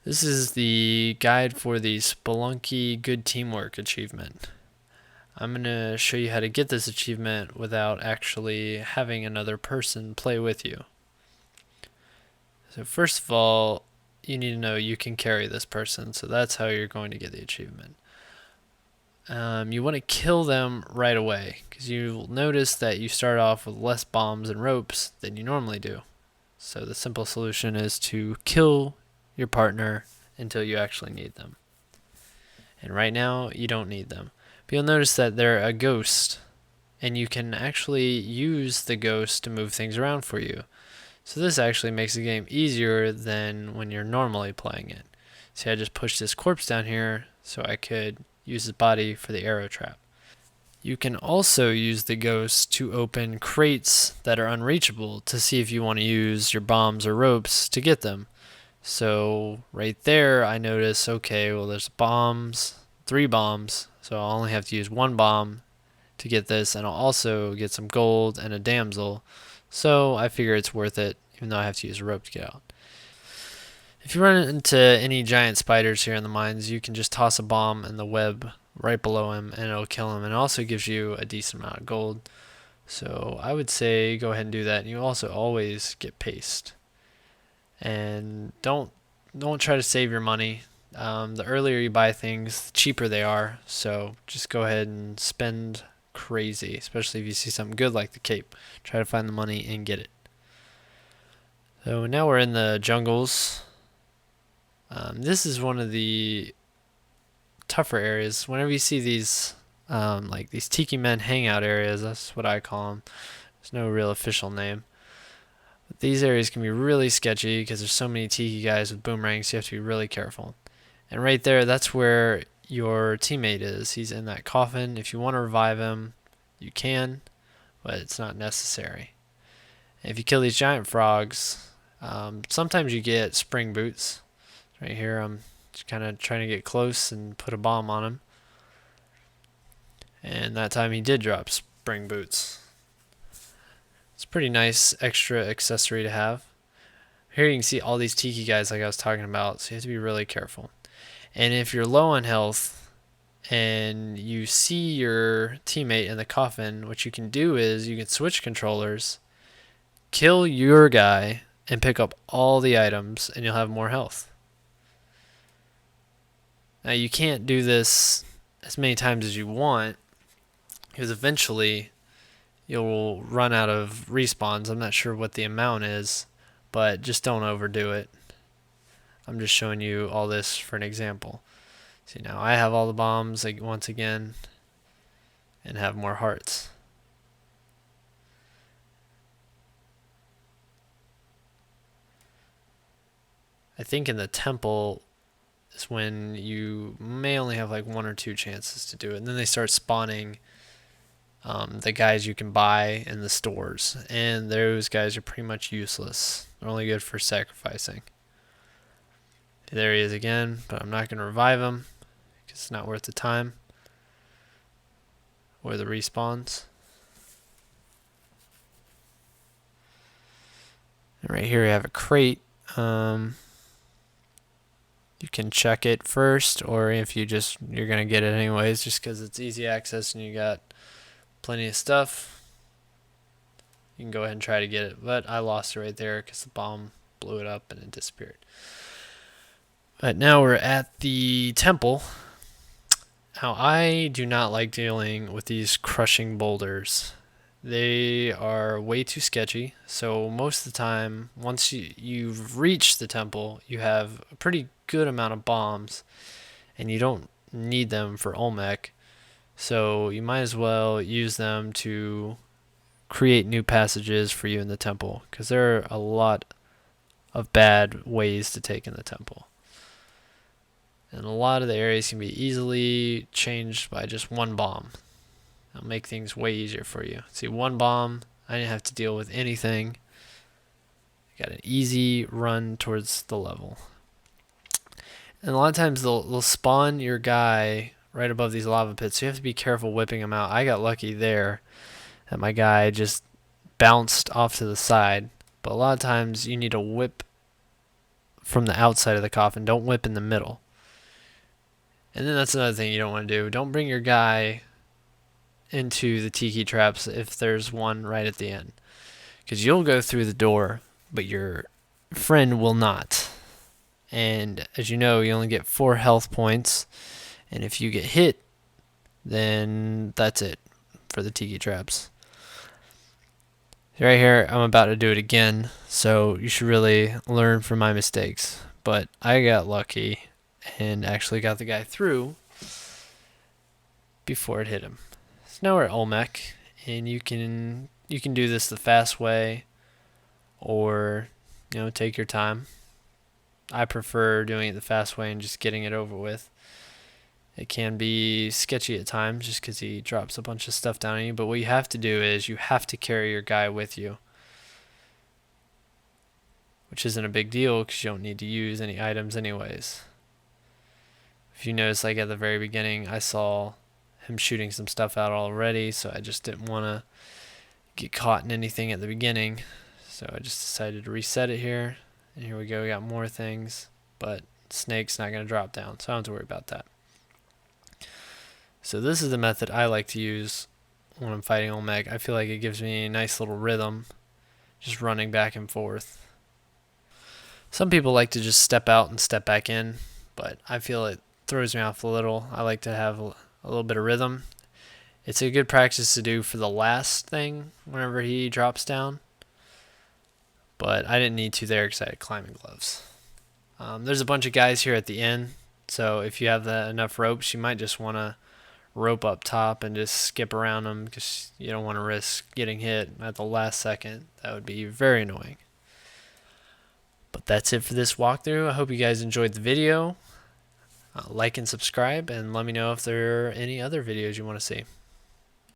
This is the guide for the Spelunky Good Teamwork achievement. I'm going to show you how to get this achievement without actually having another person play with you. So first of all, you need to know you can carry this person, so that's how you're going to get the achievement. You want to kill them right away, because you'll notice that you start off with less bombs and ropes than you normally do. So the simple solution is to kill your partner until you actually need them. And right now, you don't need them. But you'll notice that they're a ghost, and you can actually use the ghost to move things around for you. So this actually makes the game easier than when you're normally playing it. See, I just pushed this corpse down here so I could use his body for the arrow trap. You can also use the ghost to open crates that are unreachable to see if you want to use your bombs or ropes to get them. So right there, I notice, okay, well, there's bombs, 3 bombs, so I'll only have to use 1 bomb to get this, and I'll also get some gold and a damsel. So I figure it's worth it, even though I have to use a rope to get out. If you run into any giant spiders here in the mines, you can just toss a bomb in the web right below him, and it'll kill him, and it also gives you a decent amount of gold. So I would say go ahead and do that, and you also always get paste. And don't try to save your money. The earlier you buy things, the cheaper they are. So just go ahead and spend crazy, especially if you see something good like the cape. Try to find the money and get it. So now we're in the jungles. This is one of the tougher areas. Whenever you see these, like these tiki men hangout areas, that's what I call them. There's no real official name. But these areas can be really sketchy because there's so many tiki guys with boomerangs. So you have to be really careful. And right there, that's where your teammate is. He's in that coffin. If you want to revive him, you can, but it's not necessary. And if you kill these giant frogs, sometimes you get spring boots. Right here, I'm just kind of trying to get close and put a bomb on him. And that time he did drop spring boots. It's a pretty nice extra accessory to have. Here you can see all these tiki guys like I was talking about, so you have to be really careful. And if you're low on health and you see your teammate in the coffin, what you can do is you can switch controllers, kill your guy, and pick up all the items, and you'll have more health. Now you can't do this as many times as you want, because eventually you'll run out of respawns. I'm not sure what the amount is, but just don't overdo it. I'm just showing you all this for an example. See, now I have all the bombs once again and have more hearts. I think in the temple is when you may only have like 1 or 2 chances to do it, and then they start spawning the guys you can buy in the stores, and those guys are pretty much useless. They're only good for sacrificing. There he is again, but I'm not going to revive him because it's not worth the time or the respawns. And right here we have a crate. You can check it first, or if you're going to get it anyways just because it's easy access and you got plenty of stuff, you can go ahead and try to get it. But I lost it right there because the bomb blew it up and it disappeared. But now we're at the temple. Now I do not like dealing with these crushing boulders. They are way too sketchy, so most of the time, once you've reached the temple, you have a pretty good amount of bombs, and you don't need them for Olmec, so you might as well use them to create new passages for you in the temple, because there are a lot of bad ways to take in the temple. And a lot of the areas can be easily changed by just 1 bomb. That'll make things way easier for you. See, 1 bomb, I didn't have to deal with anything. Got an easy run towards the level. And a lot of times they'll spawn your guy right above these lava pits, so you have to be careful whipping him out. I got lucky there that my guy just bounced off to the side, but a lot of times you need to whip from the outside of the coffin. Don't whip in the middle. And then that's another thing you don't want to do. Don't bring your guy into the tiki traps if there's one right at the end, because you'll go through the door, but your friend will not. And as you know, you only get 4 health points, and if you get hit, then that's it for the tiki traps. Right here, I'm about to do it again, so you should really learn from my mistakes. But I got lucky and actually got the guy through before it hit him. So now we're at Olmec, and you can do this the fast way, or take your time. I prefer doing it the fast way and just getting it over with. It can be sketchy at times just because he drops a bunch of stuff down on you, but what you have to do is you have to carry your guy with you, which isn't a big deal because you don't need to use any items anyways. If you notice, like at the very beginning, I saw him shooting some stuff out already, so I just didn't want to get caught in anything at the beginning, so I just decided to reset it here. And here we go, we got more things, but snake's not going to drop down, so I don't have to worry about that. So this is the method I like to use when I'm fighting Olmec. I feel like it gives me a nice little rhythm, just running back and forth. Some people like to just step out and step back in, but I feel it throws me off a little. I like to have a little bit of rhythm. It's a good practice to do for the last thing whenever he drops down, but I didn't need to there because I had climbing gloves. There's a bunch of guys here at the end, so if you have enough ropes, you might just want to rope up top and just skip around them because you don't want to risk getting hit at the last second. That would be very annoying. But that's it for this walkthrough. I hope you guys enjoyed the video. Like and subscribe, and let me know if there are any other videos you want to see.